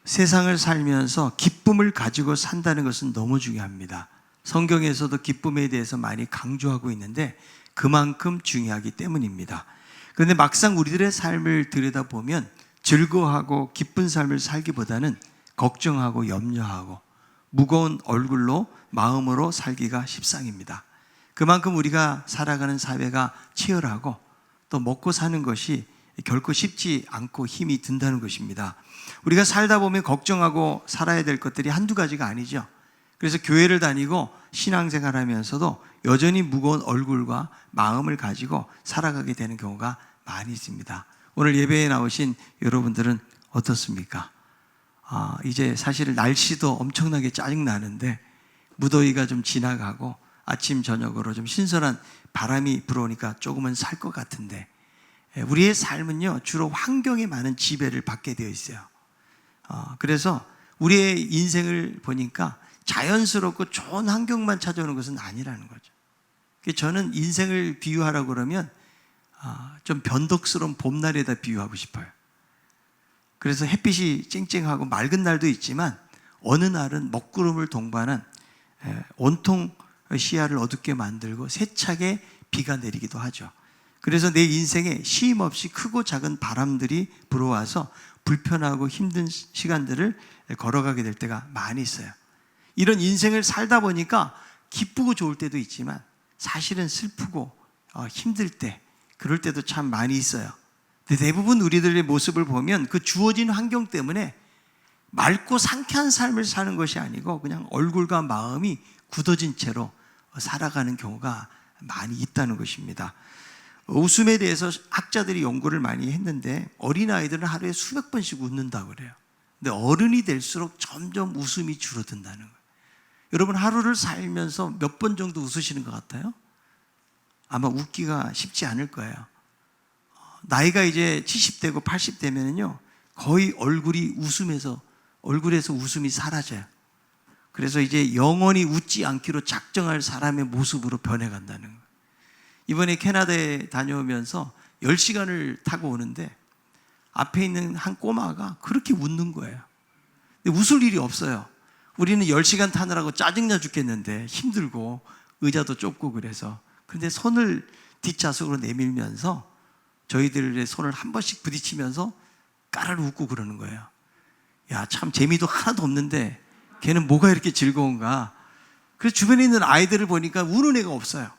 세상을 살면서 기쁨을 가지고 산다는 것은 너무 중요합니다. 성경에서도 기쁨에 대해서 많이 강조하고 있는데 그만큼 중요하기 때문입니다. 그런데 막상 우리들의 삶을 들여다보면 즐거워하고 기쁜 삶을 살기보다는 걱정하고 염려하고 무거운 얼굴로 마음으로 살기가 십상입니다. 그만큼 우리가 살아가는 사회가 치열하고 또 먹고 사는 것이 결코 쉽지 않고 힘이 든다는 것입니다. 우리가 살다 보면 걱정하고 살아야 될 것들이 한두 가지가 아니죠. 그래서 교회를 다니고 신앙생활 하면서도 여전히 무거운 얼굴과 마음을 가지고 살아가게 되는 경우가 많이 있습니다. 오늘 예배에 나오신 여러분들은 어떻습니까? 이제 사실 날씨도 엄청나게 짜증나는데 무더위가 좀 지나가고 아침 저녁으로 좀 신선한 바람이 불어오니까 조금은 살 것 같은데 우리의 삶은요 주로 환경에 많은 지배를 받게 되어 있어요. 그래서 우리의 인생을 보니까 자연스럽고 좋은 환경만 찾아오는 것은 아니라는 거죠. 저는 인생을 비유하라고 그러면 좀 변덕스러운 봄날에다 비유하고 싶어요. 그래서 햇빛이 쨍쨍하고 맑은 날도 있지만 어느 날은 먹구름을 동반한 온통 시야를 어둡게 만들고 세차게 비가 내리기도 하죠. 그래서 내 인생에 쉼 없이 크고 작은 바람들이 불어와서 불편하고 힘든 시간들을 걸어가게 될 때가 많이 있어요. 이런 인생을 살다 보니까 기쁘고 좋을 때도 있지만 사실은 슬프고 힘들 때, 그럴 때도 참 많이 있어요. 근데 대부분 우리들의 모습을 보면 그 주어진 환경 때문에 맑고 상쾌한 삶을 사는 것이 아니고 그냥 얼굴과 마음이 굳어진 채로 살아가는 경우가 많이 있다는 것입니다. 웃음에 대해서 학자들이 연구를 많이 했는데 어린아이들은 하루에 수백 번씩 웃는다고 그래요. 근데 어른이 될수록 점점 웃음이 줄어든다는 거예요. 여러분 하루를 살면서 몇 번 정도 웃으시는 것 같아요? 아마 웃기가 쉽지 않을 거예요. 나이가 이제 70대고 80대면은요 거의 얼굴에서 웃음이 사라져요. 그래서 이제 영원히 웃지 않기로 작정할 사람의 모습으로 변해간다는 거예요. 이번에 캐나다에 다녀오면서 10시간을 타고 오는데 앞에 있는 한 꼬마가 그렇게 웃는 거예요. 근데 웃을 일이 없어요. 우리는 10시간 타느라고 짜증나 죽겠는데 힘들고 의자도 좁고 그래서, 그런데 손을 뒷좌석으로 내밀면서 저희들의 손을 한 번씩 부딪히면서 까르르 웃고 그러는 거예요. 야, 참 재미도 하나도 없는데 걔는 뭐가 이렇게 즐거운가. 그래서 주변에 있는 아이들을 보니까 우는 애가 없어요.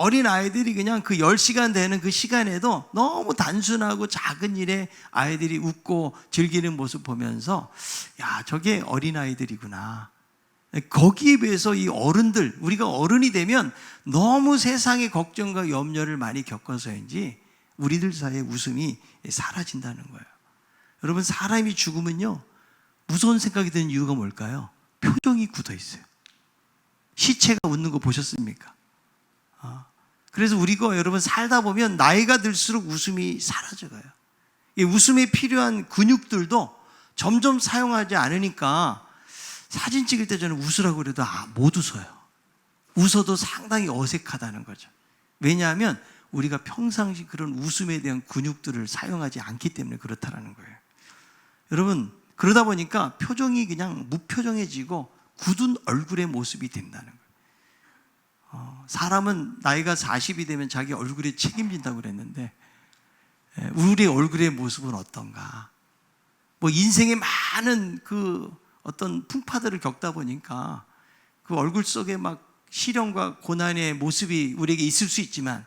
어린 아이들이 그냥 그 10시간 되는 그 시간에도 너무 단순하고 작은 일에 아이들이 웃고 즐기는 모습 보면서 야, 저게 어린 아이들이구나. 거기에 비해서 이 어른들, 우리가 어른이 되면 너무 세상의 걱정과 염려를 많이 겪어서인지 우리들 사이에 웃음이 사라진다는 거예요. 여러분, 사람이 죽으면요 무서운 생각이 드는 이유가 뭘까요? 표정이 굳어 있어요. 시체가 웃는 거 보셨습니까? 그래서 우리가 여러분 살다 보면 나이가 들수록 웃음이 사라져가요. 이 웃음에 필요한 근육들도 점점 사용하지 않으니까 사진 찍을 때 저는 웃으라고 그래도 못 웃어요. 웃어도 상당히 어색하다는 거죠. 왜냐하면 우리가 평상시 그런 웃음에 대한 근육들을 사용하지 않기 때문에 그렇다는 거예요. 여러분, 그러다 보니까 표정이 그냥 무표정해지고 굳은 얼굴의 모습이 된다는 거예요. 사람은 나이가 40이 되면 자기 얼굴에 책임진다고 그랬는데 우리의 얼굴의 모습은 어떤가? 뭐 인생의 많은 그 어떤 풍파들을 겪다 보니까 그 얼굴 속에 막 시련과 고난의 모습이 우리에게 있을 수 있지만,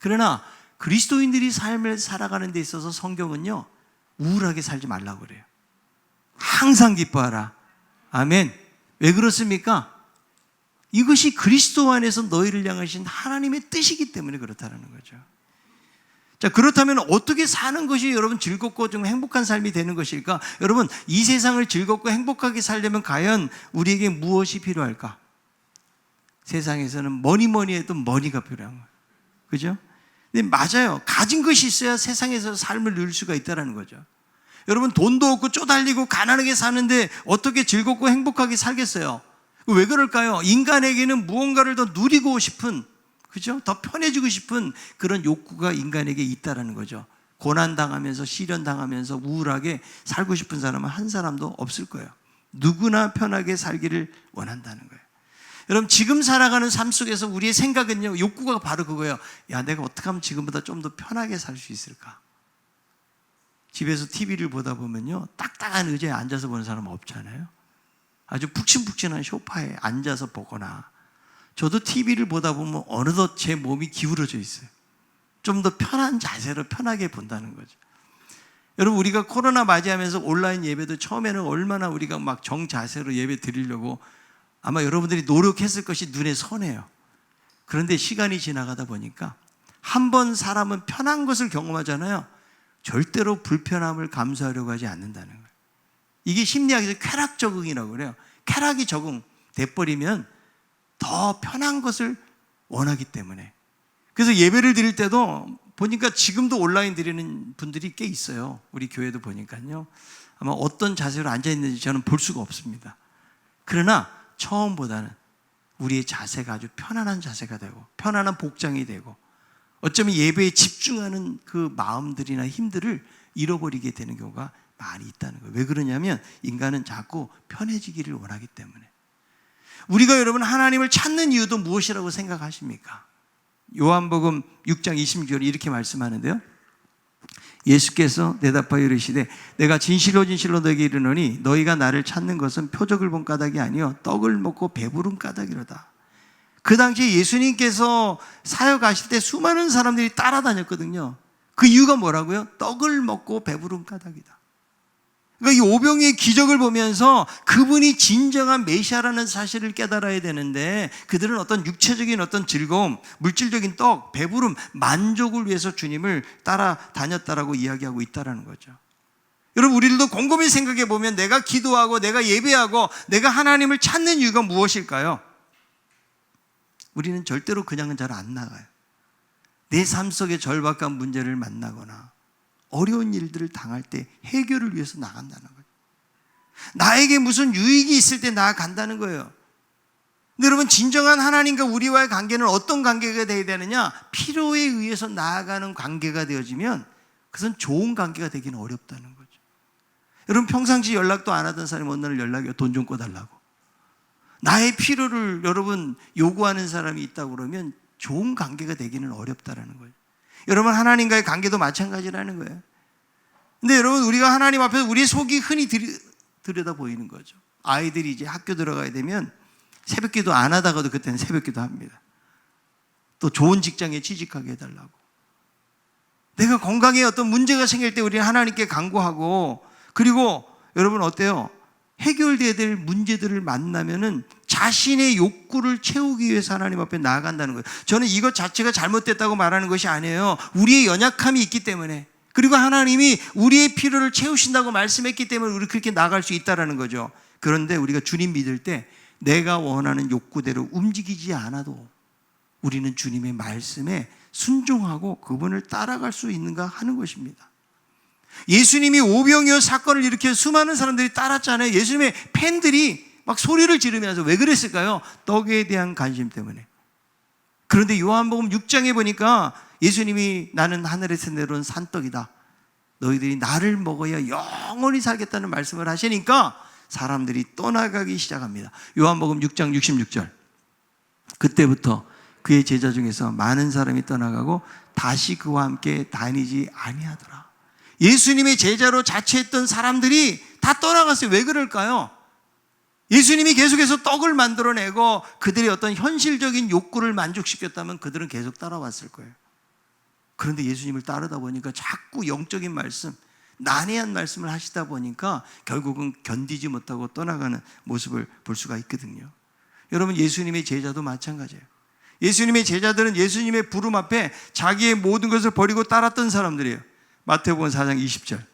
그러나 그리스도인들이 삶을 살아가는 데 있어서 성경은요 우울하게 살지 말라고 그래요. 항상 기뻐하라. 아멘. 왜 그렇습니까? 이것이 그리스도 안에서 너희를 향하신 하나님의 뜻이기 때문에 그렇다는 거죠. 자, 그렇다면 어떻게 사는 것이 여러분 즐겁고 좀 행복한 삶이 되는 것일까? 여러분, 이 세상을 즐겁고 행복하게 살려면 과연 우리에게 무엇이 필요할까? 세상에서는 뭐니 해도 머니가 필요한 거예요. 그죠? 근데 맞아요. 가진 것이 있어야 세상에서 삶을 누릴 수가 있다는 거죠. 여러분, 돈도 없고 쪼달리고 가난하게 사는데 어떻게 즐겁고 행복하게 살겠어요? 왜 그럴까요? 인간에게는 무언가를 더 누리고 싶은, 그죠? 더 편해지고 싶은 그런 욕구가 인간에게 있다라는 거죠. 고난당하면서 시련당하면서 우울하게 살고 싶은 사람은 한 사람도 없을 거예요. 누구나 편하게 살기를 원한다는 거예요. 여러분, 지금 살아가는 삶 속에서 우리의 생각은요, 욕구가 바로 그거예요. 야, 내가 어떻게 하면 지금보다 좀 더 편하게 살 수 있을까? 집에서 TV를 보다 보면요, 딱딱한 의자에 앉아서 보는 사람 없잖아요. 아주 푹신푹신한 소파에 앉아서 보거나, 저도 TV를 보다 보면 어느덧 제 몸이 기울어져 있어요. 좀 더 편한 자세로 편하게 본다는 거죠. 여러분, 우리가 코로나 맞이하면서 온라인 예배도 처음에는 얼마나 우리가 막 정자세로 예배 드리려고 아마 여러분들이 노력했을 것이 눈에 선해요. 그런데 시간이 지나가다 보니까 한 번 사람은 편한 것을 경험하잖아요. 절대로 불편함을 감수하려고 하지 않는다는 거예요. 이게 심리학에서 쾌락 적응이라고 그래요. 쾌락이 적응돼버리면 더 편한 것을 원하기 때문에. 그래서 예배를 드릴 때도 보니까 지금도 온라인 드리는 분들이 꽤 있어요. 우리 교회도 보니까요. 아마 어떤 자세로 앉아있는지 저는 볼 수가 없습니다. 그러나 처음보다는 우리의 자세가 아주 편안한 자세가 되고 편안한 복장이 되고 어쩌면 예배에 집중하는 그 마음들이나 힘들을 잃어버리게 되는 경우가 많이 있다는 거예요. 왜 그러냐면 인간은 자꾸 편해지기를 원하기 때문에. 우리가 여러분 하나님을 찾는 이유도 무엇이라고 생각하십니까? 요한복음 6장 26절에 이렇게 말씀하는데요. 예수께서 대답하여 이르시되 내가 진실로 진실로 너에게 이르노니 너희가 나를 찾는 것은 표적을 본 까닭이 아니요 떡을 먹고 배부른 까닭이로다. 그 당시에 예수님께서 사역하실 때 수많은 사람들이 따라다녔거든요. 그 이유가 뭐라고요? 떡을 먹고 배부른 까닭이다. 그러니까 이 오병이의 기적을 보면서 그분이 진정한 메시아라는 사실을 깨달아야 되는데 그들은 어떤 육체적인 어떤 즐거움, 물질적인 떡, 배부름, 만족을 위해서 주님을 따라다녔다라고 이야기하고 있다는 거죠. 여러분, 우리들도 곰곰이 생각해 보면 내가 기도하고 내가 예배하고 내가 하나님을 찾는 이유가 무엇일까요? 우리는 절대로 그냥은 잘 안 나가요. 내 삶 속의 절박한 문제를 만나거나 어려운 일들을 당할 때 해결을 위해서 나간다는 거예요. 나에게 무슨 유익이 있을 때 나아간다는 거예요. 근데 여러분, 진정한 하나님과 우리와의 관계는 어떤 관계가 되어야 되느냐? 필요에 의해서 나아가는 관계가 되어지면 그것은 좋은 관계가 되기는 어렵다는 거죠. 여러분, 평상시 연락도 안 하던 사람이 어느 날 연락이 돈 좀 꿔달라고. 나의 필요를 여러분 요구하는 사람이 있다고 그러면 좋은 관계가 되기는 어렵다라는 거예요. 여러분, 하나님과의 관계도 마찬가지라는 거예요. 근데 여러분, 우리가 하나님 앞에서 우리의 속이 흔히 들여다 보이는 거죠. 아이들이 이제 학교 들어가야 되면 새벽기도 안 하다가도 그때는 새벽기도 합니다. 또 좋은 직장에 취직하게 해달라고. 내가 건강에 어떤 문제가 생길 때 우리는 하나님께 간구하고, 그리고 여러분 어때요? 해결돼야 될 문제들을 만나면은 자신의 욕구를 채우기 위해서 하나님 앞에 나아간다는 거예요. 저는 이것 자체가 잘못됐다고 말하는 것이 아니에요. 우리의 연약함이 있기 때문에, 그리고 하나님이 우리의 필요를 채우신다고 말씀했기 때문에 우리 그렇게 나아갈 수 있다는 거죠. 그런데 우리가 주님 믿을 때 내가 원하는 욕구대로 움직이지 않아도 우리는 주님의 말씀에 순종하고 그분을 따라갈 수 있는가 하는 것입니다. 예수님이 오병이어 사건을 일으켜 수많은 사람들이 따랐잖아요. 예수님의 팬들이 막 소리를 지르면서 왜 그랬을까요? 떡에 대한 관심 때문에. 그런데 요한복음 6장에 보니까 예수님이 나는 하늘에서 내려온 산떡이다, 너희들이 나를 먹어야 영원히 살겠다는 말씀을 하시니까 사람들이 떠나가기 시작합니다. 요한복음 6장 66절. 그때부터 그의 제자 중에서 많은 사람이 떠나가고 다시 그와 함께 다니지 아니하더라. 예수님의 제자로 자처했던 사람들이 다 떠나갔어요. 왜 그럴까요? 예수님이 계속해서 떡을 만들어내고 그들의 어떤 현실적인 욕구를 만족시켰다면 그들은 계속 따라왔을 거예요. 그런데 예수님을 따르다 보니까 자꾸 영적인 말씀, 난해한 말씀을 하시다 보니까 결국은 견디지 못하고 떠나가는 모습을 볼 수가 있거든요. 여러분, 예수님의 제자도 마찬가지예요. 예수님의 제자들은 예수님의 부름 앞에 자기의 모든 것을 버리고 따랐던 사람들이에요. 마태복음 4장 20절.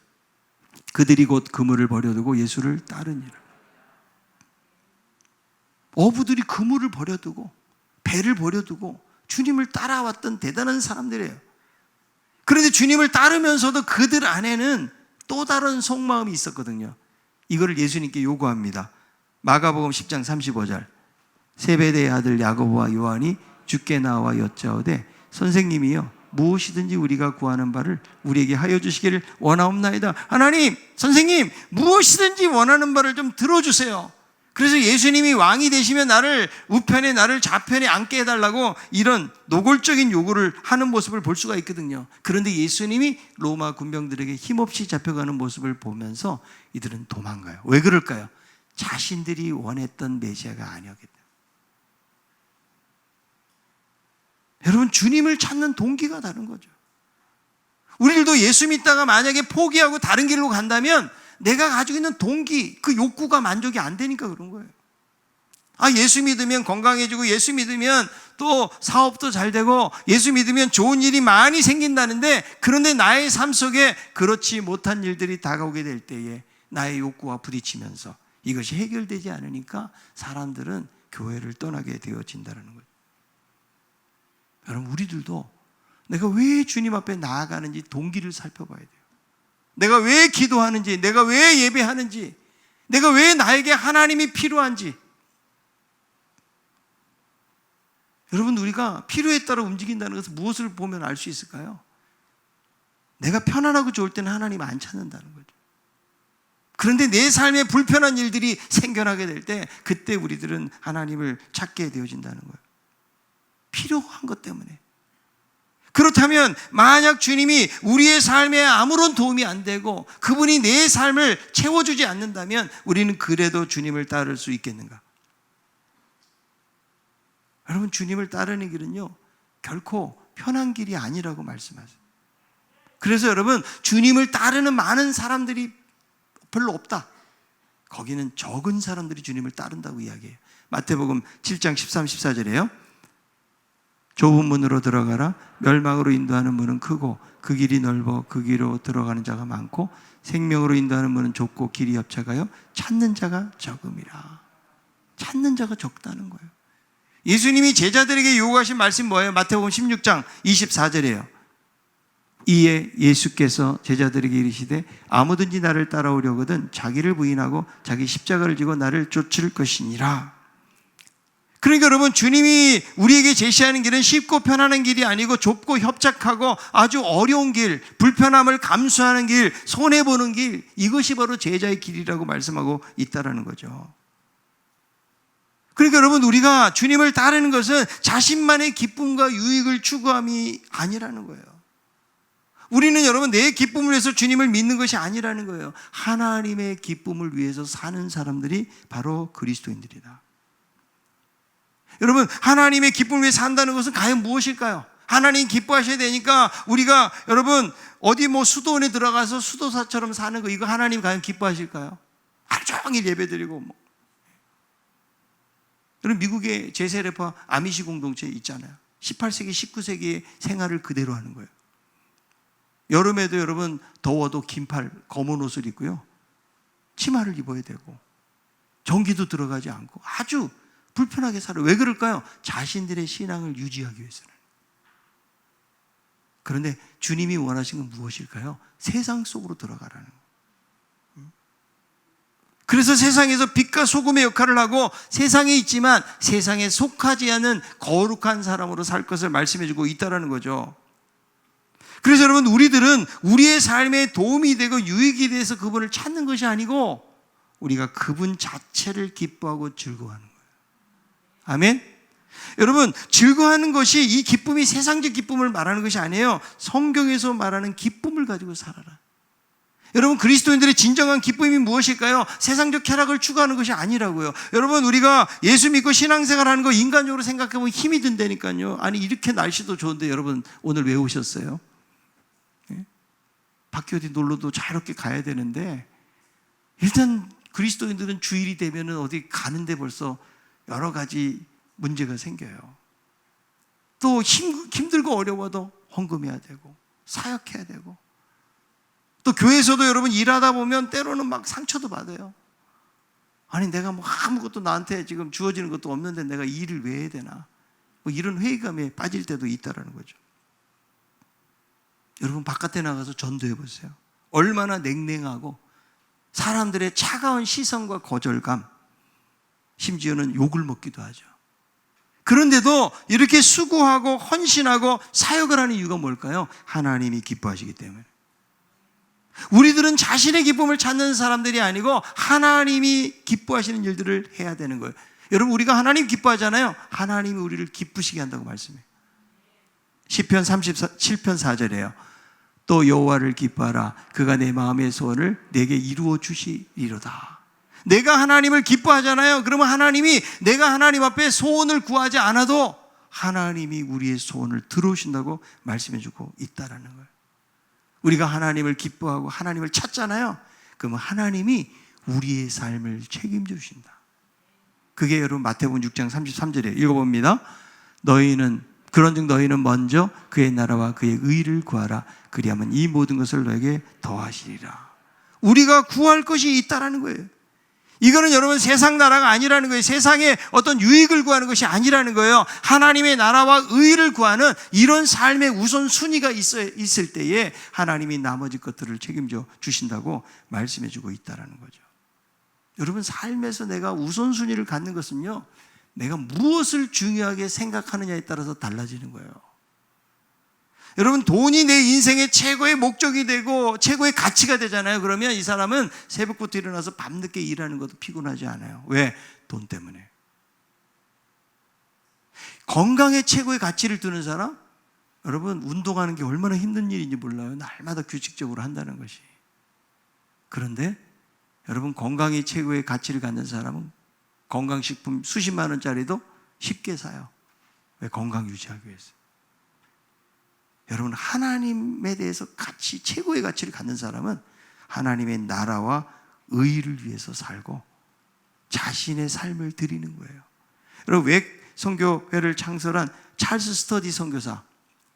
그들이 곧 그물을 버려두고 예수를 따르니라. 어부들이 그물을 버려두고 배를 버려두고 주님을 따라왔던 대단한 사람들이에요. 그런데 주님을 따르면서도 그들 안에는 또 다른 속마음이 있었거든요. 이거를 예수님께 요구합니다. 마가복음 10장 35절. 세베대의 아들 야고보와 요한이 주께 나와 여짜오되 선생님이여 무엇이든지 우리가 구하는 바를 우리에게 하여 주시기를 원하옵나이다. 하나님, 선생님, 무엇이든지 원하는 바를 좀 들어주세요. 그래서 예수님이 왕이 되시면 나를 우편에 나를 좌편에 앉게 해달라고 이런 노골적인 요구를 하는 모습을 볼 수가 있거든요. 그런데 예수님이 로마 군병들에게 힘없이 잡혀가는 모습을 보면서 이들은 도망가요. 왜 그럴까요? 자신들이 원했던 메시아가 아니었기 때문에. 여러분, 주님을 찾는 동기가 다른 거죠. 우리들도 예수 믿다가 만약에 포기하고 다른 길로 간다면 내가 가지고 있는 동기, 그 욕구가 만족이 안 되니까 그런 거예요. 예수 믿으면 건강해지고, 예수 믿으면 또 사업도 잘 되고, 예수 믿으면 좋은 일이 많이 생긴다는데, 그런데 나의 삶 속에 그렇지 못한 일들이 다가오게 될 때에 나의 욕구와 부딪히면서 이것이 해결되지 않으니까 사람들은 교회를 떠나게 되어진다는 거예요. 여러분, 우리들도 내가 왜 주님 앞에 나아가는지 동기를 살펴봐야 돼요. 내가 왜 기도하는지, 내가 왜 예배하는지, 내가 왜 나에게 하나님이 필요한지. 여러분, 우리가 필요에 따라 움직인다는 것은 무엇을 보면 알 수 있을까요? 내가 편안하고 좋을 때는 하나님 안 찾는다는 거죠. 그런데 내 삶에 불편한 일들이 생겨나게 될 때 그때 우리들은 하나님을 찾게 되어진다는 거예요. 필요한 것 때문에. 그렇다면 만약 주님이 우리의 삶에 아무런 도움이 안 되고 그분이 내 삶을 채워주지 않는다면 우리는 그래도 주님을 따를 수 있겠는가? 여러분, 주님을 따르는 길은요, 결코 편한 길이 아니라고 말씀하세요. 그래서 여러분, 주님을 따르는 많은 사람들이 별로 없다. 거기는 적은 사람들이 주님을 따른다고 이야기해요. 마태복음 7장 13, 14절에요. 좁은 문으로 들어가라. 멸망으로 인도하는 문은 크고 그 길이 넓어 그 길로 들어가는 자가 많고 생명으로 인도하는 문은 좁고 길이 협착하여 찾는 자가 적음이라. 찾는 자가 적다는 거예요. 예수님이 제자들에게 요구하신 말씀이 뭐예요? 마태복음 16장 24절이에요. 이에 예수께서 제자들에게 이르시되 아무든지 나를 따라오려거든 자기를 부인하고 자기 십자가를 지고 나를 쫓을 것이니라. 그러니까 여러분, 주님이 우리에게 제시하는 길은 쉽고 편안한 길이 아니고 좁고 협착하고 아주 어려운 길, 불편함을 감수하는 길, 손해보는 길, 이것이 바로 제자의 길이라고 말씀하고 있다는 거죠. 그러니까 여러분, 우리가 주님을 따르는 것은 자신만의 기쁨과 유익을 추구함이 아니라는 거예요. 우리는 여러분, 내 기쁨을 위해서 주님을 믿는 것이 아니라는 거예요. 하나님의 기쁨을 위해서 사는 사람들이 바로 그리스도인들이다. 여러분, 하나님의 기쁨을 위해 산다는 것은 과연 무엇일까요? 하나님 기뻐하셔야 되니까 우리가 여러분 어디 수도원에 들어가서 수도사처럼 사는 거, 이거 하나님 과연 기뻐하실까요? 하루 종일 예배드리고 여러분, 미국의 제세례파 아미시 공동체 있잖아요. 18세기, 19세기의 생활을 그대로 하는 거예요. 여름에도 여러분 더워도 긴팔, 검은 옷을 입고요, 치마를 입어야 되고 전기도 들어가지 않고 아주 불편하게 살아요. 왜 그럴까요? 자신들의 신앙을 유지하기 위해서는. 그런데 주님이 원하신 건 무엇일까요? 세상 속으로 들어가라는 거예요. 그래서 세상에서 빛과 소금의 역할을 하고 세상에 있지만 세상에 속하지 않은 거룩한 사람으로 살 것을 말씀해 주고 있다는 거죠. 그래서 여러분, 우리들은 우리의 삶에 도움이 되고 유익이 돼서 그분을 찾는 것이 아니고 우리가 그분 자체를 기뻐하고 즐거워하는 거예요. 아멘? 여러분, 즐거워하는 것이, 이 기쁨이 세상적 기쁨을 말하는 것이 아니에요. 성경에서 말하는 기쁨을 가지고 살아라. 여러분, 그리스도인들의 진정한 기쁨이 무엇일까요? 세상적 쾌락을 추구하는 것이 아니라고요. 여러분, 우리가 예수 믿고 신앙생활 하는 거 인간적으로 생각해보면 힘이 든다니까요. 아니, 이렇게 날씨도 좋은데 여러분 오늘 왜 오셨어요? 밖에 어디 놀러도 자유롭게 가야 되는데, 일단 그리스도인들은 주일이 되면 어디 가는데 벌써 여러 가지 문제가 생겨요. 또 힘들고 어려워도 헌금해야 되고 사역해야 되고, 또 교회에서도 여러분 일하다 보면 때로는 막 상처도 받아요. 아니, 내가 아무것도 나한테 지금 주어지는 것도 없는데 내가 이 일을 왜 해야 되나, 이런 회의감에 빠질 때도 있다는 거죠. 여러분, 바깥에 나가서 전도해 보세요. 얼마나 냉랭하고 사람들의 차가운 시선과 거절감, 심지어는 욕을 먹기도 하죠. 그런데도 이렇게 수고하고 헌신하고 사역을 하는 이유가 뭘까요? 하나님이 기뻐하시기 때문에. 우리들은 자신의 기쁨을 찾는 사람들이 아니고 하나님이 기뻐하시는 일들을 해야 되는 거예요. 여러분, 우리가 하나님 기뻐하잖아요. 하나님이 우리를 기쁘시게 한다고 말씀해요. 시편 37편 4절에요. 또 여호와를 기뻐하라. 그가 내 마음의 소원을 내게 이루어 주시리로다. 내가 하나님을 기뻐하잖아요. 그러면 하나님이 내가 하나님 앞에 소원을 구하지 않아도 하나님이 우리의 소원을 들어오신다고 말씀해주고 있다라는 거예요. 우리가 하나님을 기뻐하고 하나님을 찾잖아요. 그러면 하나님이 우리의 삶을 책임져 주신다. 그게 여러분 마태복음 6장 33절에 읽어봅니다. 그런즉 너희는 먼저 그의 나라와 그의 의를 구하라. 그리하면 이 모든 것을 너에게 더하시리라. 우리가 구할 것이 있다라는 거예요. 이거는 여러분 세상 나라가 아니라는 거예요. 세상에 어떤 유익을 구하는 것이 아니라는 거예요. 하나님의 나라와 의를 구하는 이런 삶의 우선순위가 있을 때에 하나님이 나머지 것들을 책임져 주신다고 말씀해 주고 있다는 거죠. 여러분, 삶에서 내가 우선순위를 갖는 것은요, 내가 무엇을 중요하게 생각하느냐에 따라서 달라지는 거예요. 여러분, 돈이 내 인생의 최고의 목적이 되고 최고의 가치가 되잖아요. 그러면 이 사람은 새벽부터 일어나서 밤늦게 일하는 것도 피곤하지 않아요. 왜? 돈 때문에. 건강에 최고의 가치를 두는 사람? 여러분, 운동하는 게 얼마나 힘든 일인지 몰라요. 날마다 규칙적으로 한다는 것이. 그런데 여러분, 건강이 최고의 가치를 갖는 사람은 건강식품 수십만 원짜리도 쉽게 사요. 왜? 건강 유지하기 위해서. 여러분, 하나님에 대해서 최고의 가치를 갖는 사람은 하나님의 나라와 의를 위해서 살고 자신의 삶을 드리는 거예요. 여러분, 웩 선교회를 창설한 찰스 스터디 선교사,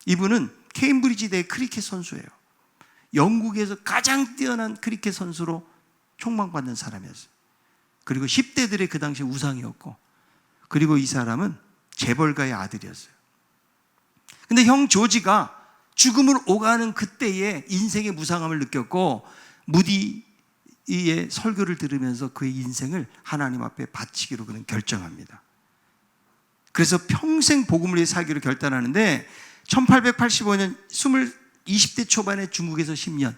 이분은 케임브리지 대 크리켓 선수예요. 영국에서 가장 뛰어난 크리켓 선수로 촉망받는 사람이었어요. 그리고 10대들의 그 당시 우상이었고, 그리고 이 사람은 재벌가의 아들이었어요. 근데 형 조지가 죽음을 오가는 그때에 인생의 무상함을 느꼈고, 무디의 설교를 들으면서 그의 인생을 하나님 앞에 바치기로 그는 결정합니다. 그래서 평생 복음을 위해 살기로 결단하는데 1885년 20대 초반에 중국에서 10년,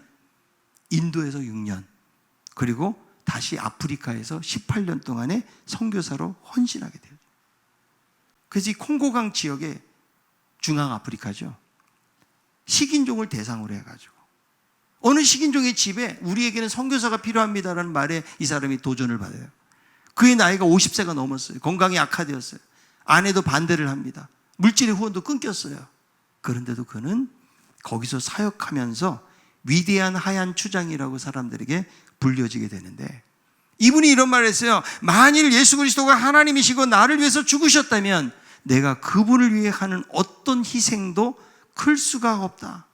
인도에서 6년, 그리고 다시 아프리카에서 18년 동안의 선교사로 헌신하게 돼요. 그래서 이 콩고강 지역에, 중앙아프리카죠, 식인종을 대상으로 해가지고 어느 식인종의 집에 우리에게는 선교사가 필요합니다라는 말에 이 사람이 도전을 받아요. 그의 나이가 50세가 넘었어요. 건강이 악화되었어요. 아내도 반대를 합니다. 물질의 후원도 끊겼어요. 그런데도 그는 거기서 사역하면서 위대한 하얀 추장이라고 사람들에게 불려지게 되는데, 이분이 이런 말을 했어요. 만일 예수 그리스도가 하나님이시고 나를 위해서 죽으셨다면 내가 그분을 위해 하는 어떤 희생도 클 수가 없다.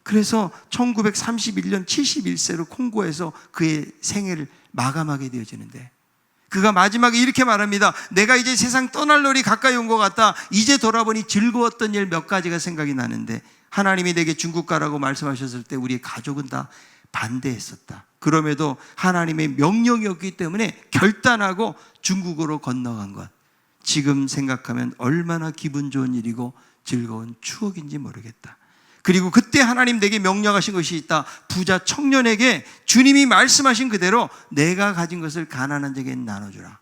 그래서 1931년 71세로 콩고에서 그의 생애를 마감하게 되어지는데, 그가 마지막에 이렇게 말합니다. 내가 이제 세상 떠날 날이 가까이 온 것 같다. 이제 돌아보니 즐거웠던 일 몇 가지가 생각이 나는데, 하나님이 내게 중국 가라고 말씀하셨을 때 우리의 가족은 다 반대했었다. 그럼에도 하나님의 명령이었기 때문에 결단하고 중국으로 건너간 것, 지금 생각하면 얼마나 기분 좋은 일이고 즐거운 추억인지 모르겠다. 그리고 그때 하나님 내게 명령하신 것이 있다. 부자 청년에게 주님이 말씀하신 그대로 내가 가진 것을 가난한 자에게 나눠주라.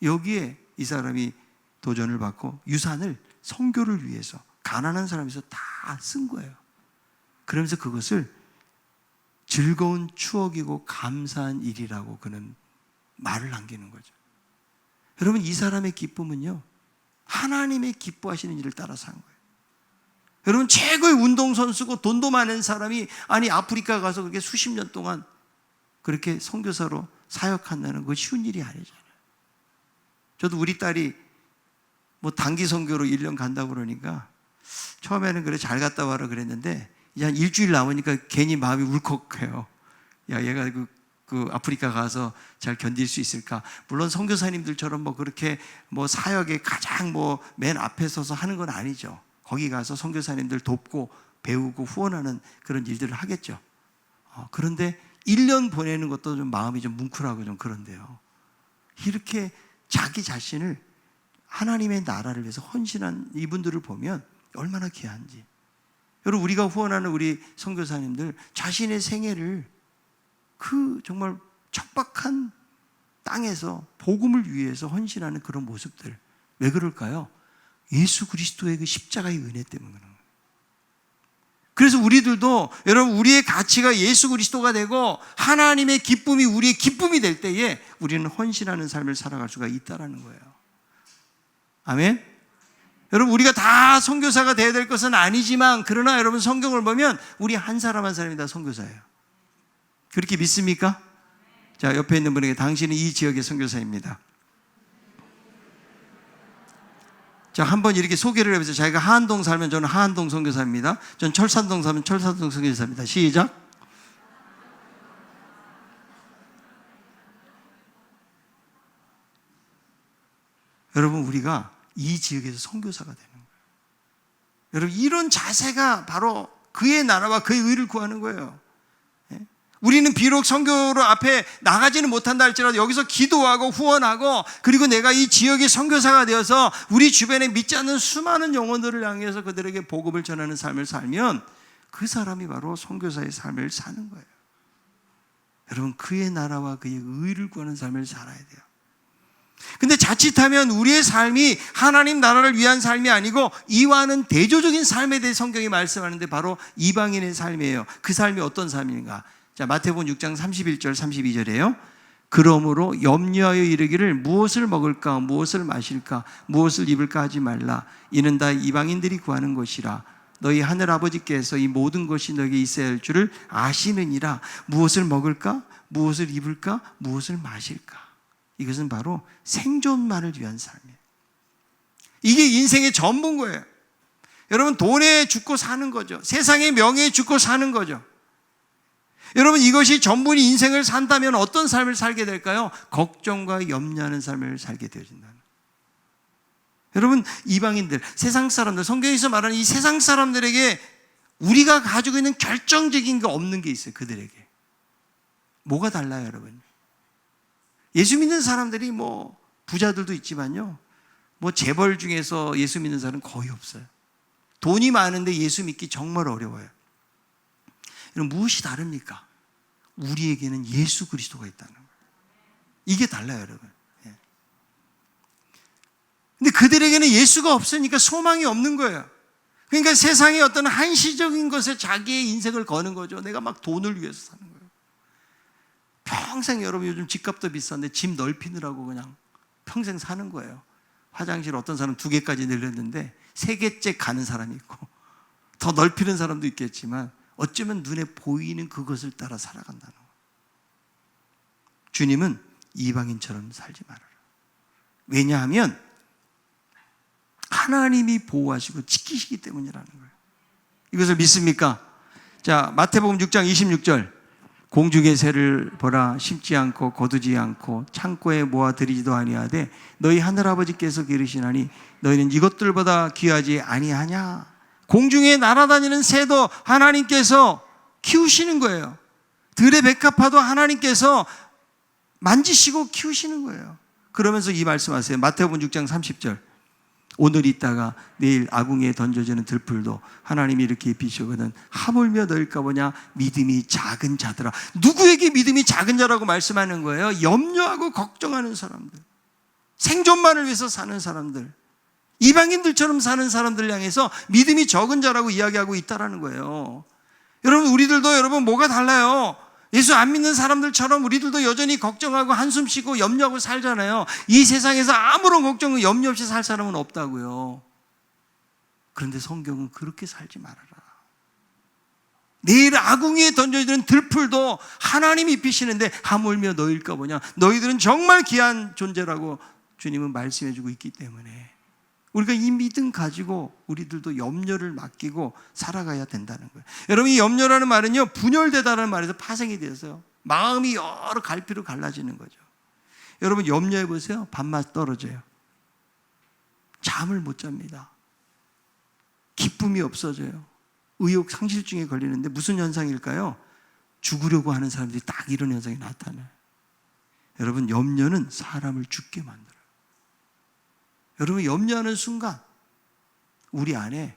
여기에 이 사람이 도전을 받고 유산을 선교를 위해서 가난한 사람에서 다 쓴 거예요. 그러면서 그것을 즐거운 추억이고 감사한 일이라고 그는 말을 남기는 거죠. 여러분, 이 사람의 기쁨은요, 하나님의 기뻐하시는 일을 따라서 한 거예요. 여러분, 최고의 운동선수고 돈도 많은 사람이 아프리카 가서 그렇게 수십 년 동안 그렇게 선교사로 사역한다는 거 쉬운 일이 아니잖아요. 저도 우리 딸이 단기 선교로 1년 간다고 그러니까 처음에는 그래 잘 갔다 와라 그랬는데, 이제 한 일주일 남으니까 괜히 마음이 울컥해요. 야, 얘가 그 아프리카 가서 잘 견딜 수 있을까? 물론 선교사님들처럼 그렇게 사역에 가장 맨 앞에 서서 하는 건 아니죠. 거기 가서 선교사님들 돕고 배우고 후원하는 그런 일들을 하겠죠. 그런데 1년 보내는 것도 좀 마음이 좀 뭉클하고 좀 그런데요. 이렇게 자기 자신을 하나님의 나라를 위해서 헌신한 이분들을 보면 얼마나 귀한지. 여러분, 우리가 후원하는 우리 선교사님들 자신의 생애를 그 정말 척박한 땅에서 복음을 위해서 헌신하는 그런 모습들, 왜 그럴까요? 예수 그리스도의 그 십자가의 은혜 때문에 그런 거예요. 그래서 우리들도 여러분, 우리의 가치가 예수 그리스도가 되고 하나님의 기쁨이 우리의 기쁨이 될 때에 우리는 헌신하는 삶을 살아갈 수가 있다라는 거예요. 아멘. 여러분, 우리가 다 선교사가 되어야 될 것은 아니지만, 그러나 여러분, 성경을 보면 우리 한 사람 한 사람이 다 선교사예요. 그렇게 믿습니까? 자, 옆에 있는 분에게 당신은 이 지역의 선교사입니다. 자, 한번 이렇게 소개를 해보세요. 자기가 하안동 살면 저는 하안동 선교사입니다. 전 철산동 살면 철산동 선교사입니다. 시작. 여러분, 우리가 이 지역에서 선교사가 되는 거예요. 여러분, 이런 자세가 바로 그의 나라와 그의 의를 구하는 거예요. 우리는 비록 선교로 앞에 나가지는 못한다 할지라도 여기서 기도하고 후원하고, 그리고 내가 이 지역의 선교사가 되어서 우리 주변에 믿지 않는 수많은 영혼들을 향해서 그들에게 복음을 전하는 삶을 살면 그 사람이 바로 선교사의 삶을 사는 거예요. 여러분, 그의 나라와 그의 의를 구하는 삶을 살아야 돼요. 근데 자칫하면 우리의 삶이 하나님 나라를 위한 삶이 아니고 이와는 대조적인 삶에 대해 성경이 말씀하는데 바로 이방인의 삶이에요. 그 삶이 어떤 삶인가? 자, 마태복음 6장 31절 32절이에요. 그러므로 염려하여 이르기를 무엇을 먹을까, 무엇을 마실까, 무엇을 입을까 하지 말라. 이는 다 이방인들이 구하는 것이라. 너희 하늘 아버지께서 이 모든 것이 너에게 있어야 할 줄을 아시느니라. 무엇을 먹을까, 무엇을 입을까, 무엇을 마실까. 이것은 바로 생존만을 위한 삶이에요. 이게 인생의 전부인 거예요. 여러분, 돈에 죽고 사는 거죠. 세상의 명예에 죽고 사는 거죠. 여러분, 이것이 전부인 인생을 산다면 어떤 삶을 살게 될까요? 걱정과 염려하는 삶을 살게 되어진다는. 여러분, 이방인들, 세상 사람들, 성경에서 말하는 이 세상 사람들에게 우리가 가지고 있는 결정적인 게 없는 게 있어요. 그들에게 뭐가 달라요, 여러분? 예수 믿는 사람들이 뭐 부자들도 있지만요, 뭐 재벌 중에서 예수 믿는 사람은 거의 없어요. 돈이 많은데 예수 믿기 정말 어려워요. 그럼 무엇이 다릅니까? 우리에게는 예수 그리스도가 있다는 거예요. 이게 달라요, 여러분. 근데 그들에게는 예수가 없으니까 소망이 없는 거예요. 그러니까 세상의 어떤 한시적인 것에 자기의 인생을 거는 거죠. 내가 막 돈을 위해서 사는 거예요. 평생, 여러분, 요즘 집값도 비싼데 집 넓히느라고 그냥 평생 사는 거예요. 화장실 어떤 사람 2개까지 늘렸는데 3개째 가는 사람이 있고, 더 넓히는 사람도 있겠지만 어쩌면 눈에 보이는 그것을 따라 살아간다는 거예요. 주님은 이방인처럼 살지 말아라. 왜냐하면 하나님이 보호하시고 지키시기 때문이라는 거예요. 이것을 믿습니까? 자, 마태복음 6장 26절. 공중의 새를 보라, 심지 않고 거두지 않고 창고에 모아 들이지도 아니하되 너희 하늘아버지께서 기르시나니 너희는 이것들보다 귀하지 아니하냐. 공중에 날아다니는 새도 하나님께서 키우시는 거예요. 들의 백합화도 하나님께서 만지시고 키우시는 거예요. 그러면서 이 말씀하세요. 마태복음 6장 30절. 오늘 있다가 내일 아궁이에 던져지는 들풀도 하나님이 이렇게 입히시거든 하물며 너일까 보냐. 믿음이 작은 자들아. 누구에게 믿음이 작은 자라고 말씀하는 거예요? 염려하고 걱정하는 사람들, 생존만을 위해서 사는 사람들, 이방인들처럼 사는 사람들 향해서 믿음이 적은 자라고 이야기하고 있다라는 거예요. 여러분, 우리들도 여러분 뭐가 달라요? 예수 안 믿는 사람들처럼 우리들도 여전히 걱정하고 한숨 쉬고 염려하고 살잖아요. 이 세상에서 아무런 걱정, 염려 없이 살 사람은 없다고요. 그런데 성경은 그렇게 살지 말아라. 내일 아궁이에 던져지는 들풀도 하나님이 입히시는데 하물며 너일까 보냐. 너희들은 정말 귀한 존재라고 주님은 말씀해 주고 있기 때문에 우리가 이 믿음 가지고 우리들도 염려를 맡기고 살아가야 된다는 거예요. 여러분, 이 염려라는 말은요, 분열되다라는 말에서 파생이 되어서 마음이 여러 갈피로 갈라지는 거죠. 여러분, 염려해 보세요. 밤낮 떨어져요. 잠을 못 잡니다. 기쁨이 없어져요. 의욕 상실증에 걸리는데 무슨 현상일까요? 죽으려고 하는 사람들이 딱 이런 현상이 나타나요. 여러분, 염려는 사람을 죽게 만들어요. 여러분, 염려하는 순간 우리 안에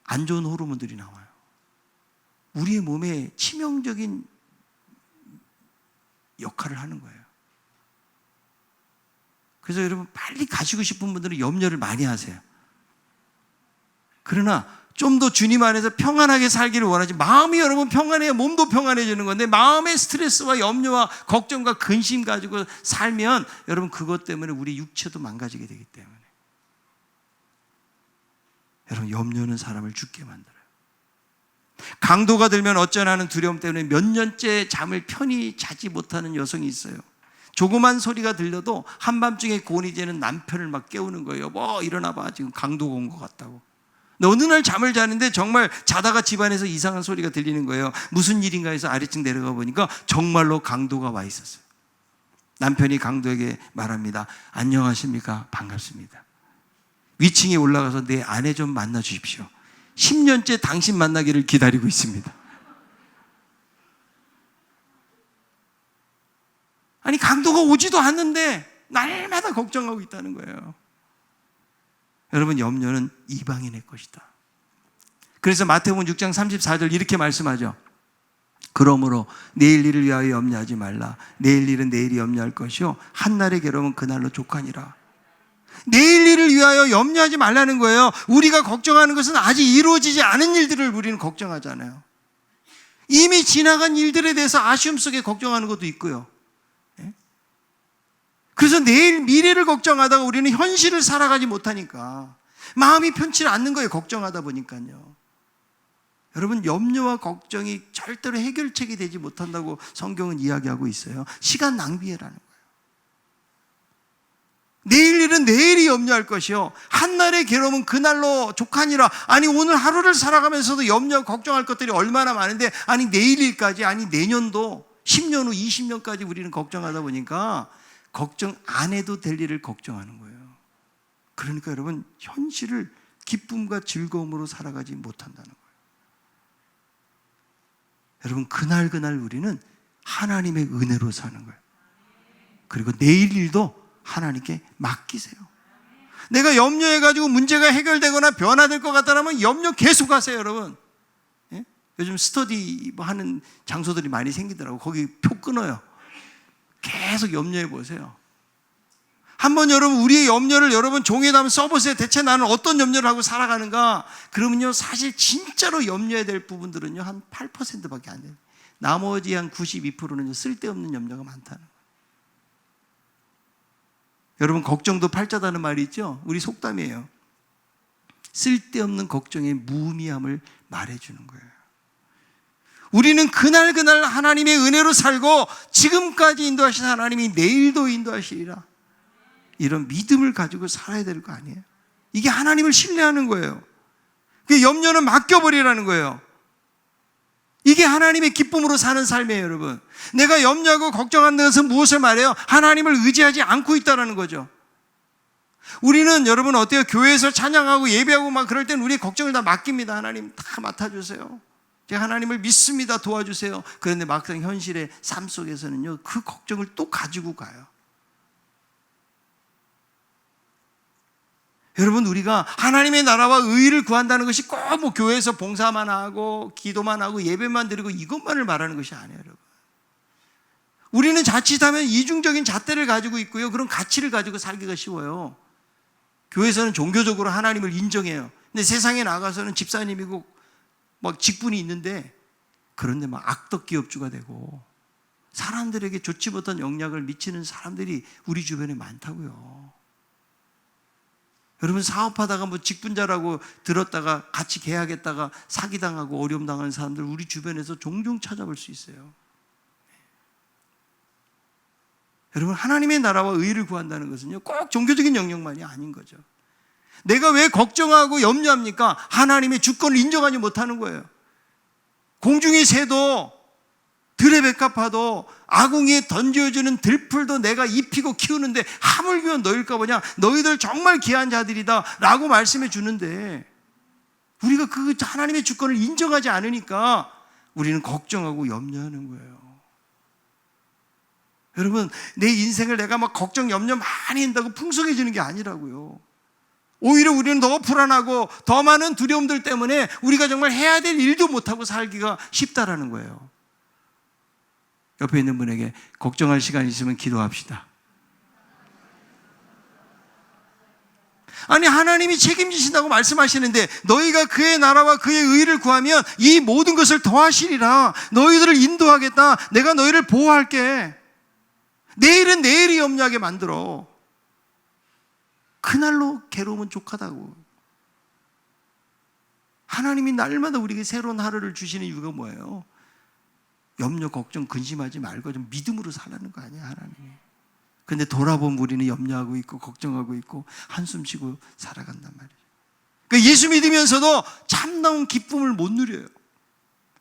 안 좋은 호르몬들이 나와요. 우리의 몸에 치명적인 역할을 하는 거예요. 그래서 여러분, 빨리 가시고 싶은 분들은 염려를 많이 하세요. 그러나 좀 더 주님 안에서 평안하게 살기를 원하지, 마음이 여러분 평안해야 몸도 평안해지는 건데, 마음의 스트레스와 염려와 걱정과 근심 가지고 살면 여러분, 그것 때문에 우리 육체도 망가지게 되기 때문에, 여러분, 염려는 사람을 죽게 만들어요. 강도가 들면 어쩌나는 두려움 때문에 몇 년째 잠을 편히 자지 못하는 여성이 있어요. 조그만 소리가 들려도 한밤중에 곤히 재는 남편을 막 깨우는 거예요. 뭐 일어나봐, 지금 강도가 온 것 같다고. 근데 어느 날 잠을 자는데 정말 자다가 집안에서 이상한 소리가 들리는 거예요. 무슨 일인가 해서 아래층 내려가 보니까 정말로 강도가 와 있었어요. 남편이 강도에게 말합니다. 안녕하십니까? 반갑습니다. 위층에 올라가서 내 아내 좀 만나 주십시오. 10년째 당신 만나기를 기다리고 있습니다. 아니, 강도가 오지도 않는데 날마다 걱정하고 있다는 거예요. 여러분, 염려는 이방인의 것이다. 그래서 마태복음 6장 34절 이렇게 말씀하죠. 그러므로 내일 일을 위하여 염려하지 말라. 내일 일은 내일이 염려할 것이요 한날의 괴로움은 그날로 족하니라. 내일 일을 위하여 염려하지 말라는 거예요. 우리가 걱정하는 것은 아직 이루어지지 않은 일들을 우리는 걱정하잖아요. 이미 지나간 일들에 대해서 아쉬움 속에 걱정하는 것도 있고요. 그래서 내일 미래를 걱정하다가 우리는 현실을 살아가지 못하니까 마음이 편치 않는 거예요. 걱정하다 보니까요. 여러분, 염려와 걱정이 절대로 해결책이 되지 못한다고 성경은 이야기하고 있어요. 시간 낭비라는 거예요. 내일 일은 내일이 염려할 것이요 한날의 괴로움은 그날로 족하니라. 아니, 오늘 하루를 살아가면서도 염려 걱정할 것들이 얼마나 많은데, 아니 내일 일까지, 아니 내년도 10년 후 20년까지 우리는 걱정하다 보니까 걱정 안 해도 될 일을 걱정하는 거예요. 그러니까 여러분, 현실을 기쁨과 즐거움으로 살아가지 못한다는 거예요. 여러분, 그날 우리는 하나님의 은혜로 사는 거예요. 그리고 내일 일도 하나님께 맡기세요. 내가 염려해가지고 문제가 해결되거나 변화될 것 같다면 염려 계속하세요, 여러분. 예? 요즘 스터디 하는 장소들이 많이 생기더라고요. 거기 표 끊어요. 계속 염려해 보세요. 한번 여러분, 우리의 염려를 여러분 종이에다 한번 써보세요. 대체 나는 어떤 염려를 하고 살아가는가? 그러면요, 사실 진짜로 염려해야 될 부분들은요 한 8%밖에 안 돼요. 나머지 한 92%는 쓸데없는 염려가 많다는 거예요. 여러분, 걱정도 팔자다는 말이 있죠? 우리 속담이에요. 쓸데없는 걱정의 무의미함을 말해주는 거예요. 우리는 그날 하나님의 은혜로 살고 지금까지 인도하신 하나님이 내일도 인도하시리라. 이런 믿음을 가지고 살아야 될 거 아니에요? 이게 하나님을 신뢰하는 거예요. 그 염려는 맡겨버리라는 거예요. 이게 하나님의 기쁨으로 사는 삶이에요, 여러분. 내가 염려하고 걱정하는 것은 무엇을 말해요? 하나님을 의지하지 않고 있다는 거죠. 우리는 여러분 어때요? 교회에서 찬양하고 예배하고 막 그럴 땐 우리 걱정을 다 맡깁니다. 하나님 다 맡아주세요. 제가 하나님을 믿습니다. 도와주세요. 그런데 막상 현실의 삶 속에서는요, 그 걱정을 또 가지고 가요. 여러분, 우리가 하나님의 나라와 의의를 구한다는 것이 꼭 뭐 교회에서 봉사만 하고 기도만 하고 예배만 드리고 이것만을 말하는 것이 아니에요, 여러분. 우리는 자칫하면 이중적인 잣대를 가지고 있고요, 그런 가치를 가지고 살기가 쉬워요. 교회에서는 종교적으로 하나님을 인정해요. 근데 세상에 나가서는 집사님이고 막 직분이 있는데, 그런데 막 악덕 기업주가 되고 사람들에게 좋지 못한 영향을 미치는 사람들이 우리 주변에 많다고요. 여러분, 사업하다가 뭐 직분자라고 들었다가 같이 계약했다가 사기당하고 어려움 당하는 사람들 우리 주변에서 종종 찾아볼 수 있어요. 여러분, 하나님의 나라와 의의를 구한다는 것은요, 꼭 종교적인 영역만이 아닌 거죠. 내가 왜 걱정하고 염려합니까? 하나님의 주권을 인정하지 못하는 거예요. 공중의 새도 들의 백합화도 아궁이에 던져주는 들풀도 내가 입히고 키우는데 하물며 너희일까 보냐? 너희들 정말 귀한 자들이다 라고 말씀해 주는데, 우리가 그 하나님의 주권을 인정하지 않으니까 우리는 걱정하고 염려하는 거예요. 여러분, 내 인생을 내가 막 걱정, 염려 많이 한다고 풍성해지는 게 아니라고요. 오히려 우리는 더 불안하고 더 많은 두려움들 때문에 우리가 정말 해야 될 일도 못하고 살기가 쉽다라는 거예요. 옆에 있는 분에게 걱정할 시간 있으면 기도합시다. 아니, 하나님이 책임지신다고 말씀하시는데 너희가 그의 나라와 그의 의를 구하면 이 모든 것을 더하시리라. 너희들을 인도하겠다. 내가 너희를 보호할게. 내일은 내일이 염려하게 만들어. 그날로 괴로움은 족하다고. 하나님이 날마다 우리에게 새로운 하루를 주시는 이유가 뭐예요? 염려, 걱정, 근심하지 말고 좀 믿음으로 살라는 거 아니야, 하나님이. 근데 돌아보면 우리는 염려하고 있고 걱정하고 있고 한숨 쉬고 살아간단 말이에요. 그러니까 예수 믿으면서도 참다운 기쁨을 못 누려요.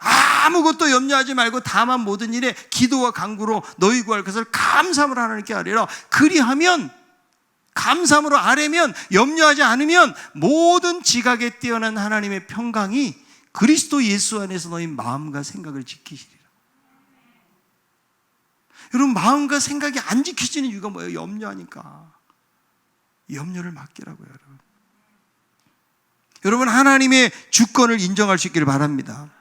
아무것도 염려하지 말고 다만 모든 일에 기도와 간구로 너희 구할 것을 감사함으로 하나님께 아뢰라. 그리하면, 감사함으로 아뢰면, 염려하지 않으면 모든 지각에 뛰어난 하나님의 평강이 그리스도 예수 안에서 너희 마음과 생각을 지키시리라. 여러분, 마음과 생각이 안 지켜지는 이유가 뭐예요? 염려하니까. 염려를 맡기라고요, 여러분. 여러분, 하나님의 주권을 인정할 수 있기를 바랍니다.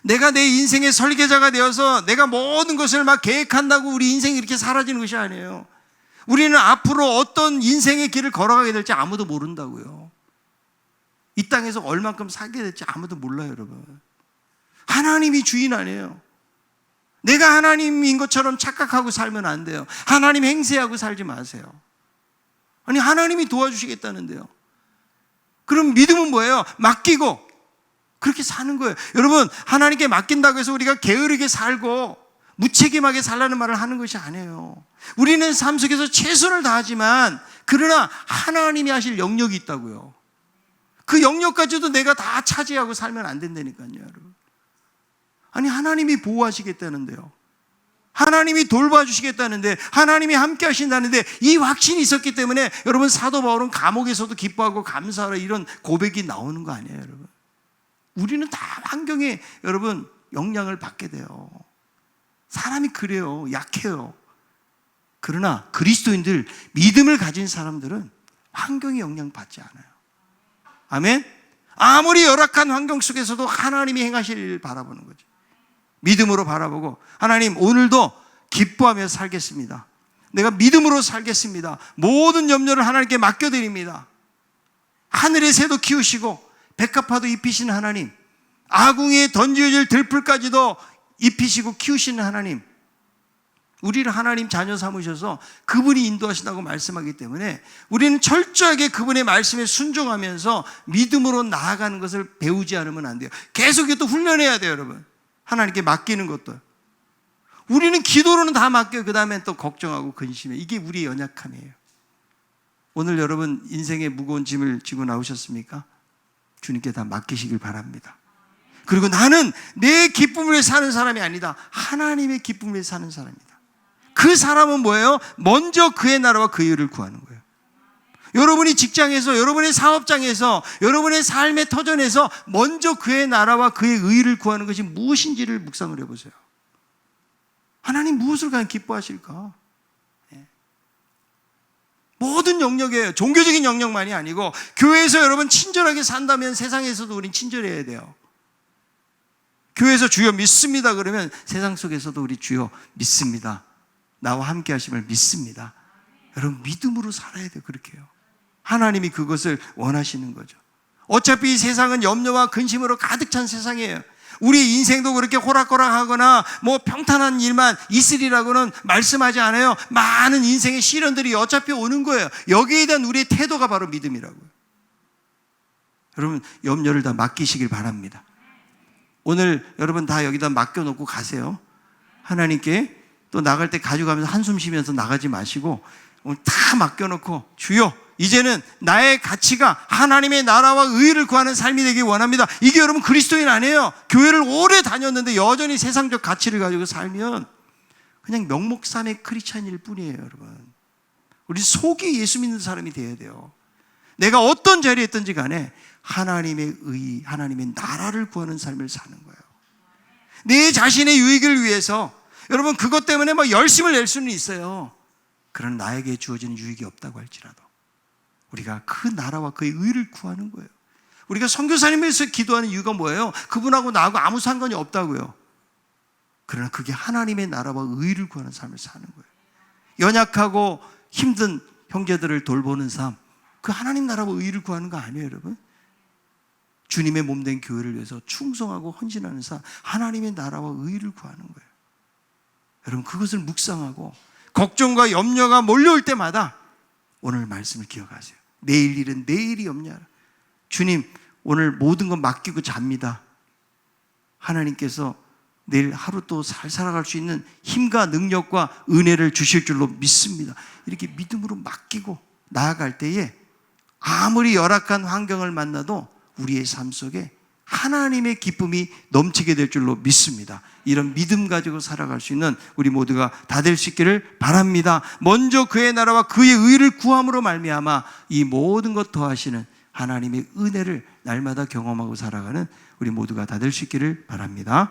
내가 내 인생의 설계자가 되어서 내가 모든 것을 막 계획한다고 우리 인생이 이렇게 사라지는 것이 아니에요. 우리는 앞으로 어떤 인생의 길을 걸어가게 될지 아무도 모른다고요. 이 땅에서 얼만큼 살게 될지 아무도 몰라요, 여러분. 하나님이 주인 아니에요. 내가 하나님인 것처럼 착각하고 살면 안 돼요. 하나님 행세하고 살지 마세요. 아니, 하나님이 도와주시겠다는데요. 그럼 믿음은 뭐예요? 맡기고 그렇게 사는 거예요. 여러분, 하나님께 맡긴다고 해서 우리가 게으르게 살고 무책임하게 살라는 말을 하는 것이 아니에요. 우리는 삶 속에서 최선을 다하지만 그러나 하나님이 하실 영역이 있다고요. 그 영역까지도 내가 다 차지하고 살면 안 된다니까요, 여러분. 아니, 하나님이 보호하시겠다는데요. 하나님이 돌봐주시겠다는데, 하나님이 함께 하신다는데, 이 확신이 있었기 때문에 여러분, 사도 바울은 감옥에서도 기뻐하고 감사하라 이런 고백이 나오는 거 아니에요, 여러분. 우리는 다 환경에 여러분 영향을 받게 돼요. 사람이 그래요. 약해요. 그러나 그리스도인들, 믿음을 가진 사람들은 환경에 영향받지 않아요. 아멘? 아무리 열악한 환경 속에서도 하나님이 행하실 일을 바라보는 거죠. 믿음으로 바라보고, 하나님 오늘도 기뻐하며 살겠습니다. 내가 믿음으로 살겠습니다. 모든 염려를 하나님께 맡겨드립니다. 하늘의 새도 키우시고 백합화도 입히시는 하나님, 아궁이에 던져질 들풀까지도 입히시고 키우시는 하나님, 우리를 하나님 자녀 삼으셔서 그분이 인도하신다고 말씀하기 때문에 우리는 철저하게 그분의 말씀에 순종하면서 믿음으로 나아가는 것을 배우지 않으면 안 돼요. 계속 또 훈련해야 돼요, 여러분. 하나님께 맡기는 것도. 우리는 기도로는 다 맡겨요. 그 다음에 또 걱정하고 근심해. 이게 우리의 연약함이에요. 오늘 여러분 인생의 무거운 짐을 지고 나오셨습니까? 주님께 다 맡기시길 바랍니다. 그리고 나는 내 기쁨을 위해 사는 사람이 아니다. 하나님의 기쁨을 위해 사는 사람이다. 그 사람은 뭐예요? 먼저 그의 나라와 그의 의를 구하는 거예요. 여러분이 직장에서, 여러분의 사업장에서, 여러분의 삶의 터전에서 먼저 그의 나라와 그의 의를 구하는 것이 무엇인지를 묵상을 해보세요. 하나님 무엇을 가장 기뻐하실까? 모든 영역이에요. 종교적인 영역만이 아니고 교회에서 여러분 친절하게 산다면 세상에서도 우린 친절해야 돼요. 교회에서 주여 믿습니다 그러면 세상 속에서도 우리 주여 믿습니다, 나와 함께 하심을 믿습니다. 여러분 믿음으로 살아야 돼요. 그렇게요. 하나님이 그것을 원하시는 거죠. 어차피 이 세상은 염려와 근심으로 가득 찬 세상이에요. 우리 인생도 그렇게 호락호락하거나 뭐 평탄한 일만 있으리라고는 말씀하지 않아요. 많은 인생의 시련들이 어차피 오는 거예요. 여기에 대한 우리의 태도가 바로 믿음이라고요. 여러분 염려를 다 맡기시길 바랍니다. 오늘 여러분 다 여기다 맡겨놓고 가세요. 하나님께 또 나갈 때 가져가면서 한숨 쉬면서 나가지 마시고 오늘 다 맡겨놓고 주여 이제는 나의 가치가 하나님의 나라와 의를 구하는 삶이 되길 원합니다. 이게 여러분 그리스도인 아니에요. 교회를 오래 다녔는데 여전히 세상적 가치를 가지고 살면 그냥 명목상의 크리스찬일 뿐이에요. 여러분 우리 속이 예수 믿는 사람이 돼야 돼요. 내가 어떤 자리에 있든지 간에 하나님의 의, 하나님의 나라를 구하는 삶을 사는 거예요. 내 자신의 유익을 위해서 여러분 그것 때문에 뭐 열심을 낼 수는 있어요. 그러나 나에게 주어지는 유익이 없다고 할지라도 우리가 그 나라와 그의 의를 구하는 거예요. 우리가 선교사님에서 기도하는 이유가 뭐예요? 그분하고 나하고 아무 상관이 없다고요. 그러나 그게 하나님의 나라와 의를 구하는 삶을 사는 거예요. 연약하고 힘든 형제들을 돌보는 삶, 그 하나님 나라와 의를 구하는 거 아니에요, 여러분? 주님의 몸된 교회를 위해서 충성하고 헌신하는 삶, 하나님의 나라와 의를 구하는 거예요. 여러분 그것을 묵상하고 걱정과 염려가 몰려올 때마다 오늘 말씀을 기억하세요. 내일 일은 내일이 없냐. 주님 오늘 모든 건 맡기고 잡니다. 하나님께서 내일 하루 또 잘 살아갈 수 있는 힘과 능력과 은혜를 주실 줄로 믿습니다. 이렇게 믿음으로 맡기고 나아갈 때에 아무리 열악한 환경을 만나도 우리의 삶 속에 하나님의 기쁨이 넘치게 될 줄로 믿습니다. 이런 믿음 가지고 살아갈 수 있는 우리 모두가 다 될 수 있기를 바랍니다. 먼저 그의 나라와 그의 의를 구함으로 말미암아 이 모든 것 더하시는 하나님의 은혜를 날마다 경험하고 살아가는 우리 모두가 다 될 수 있기를 바랍니다.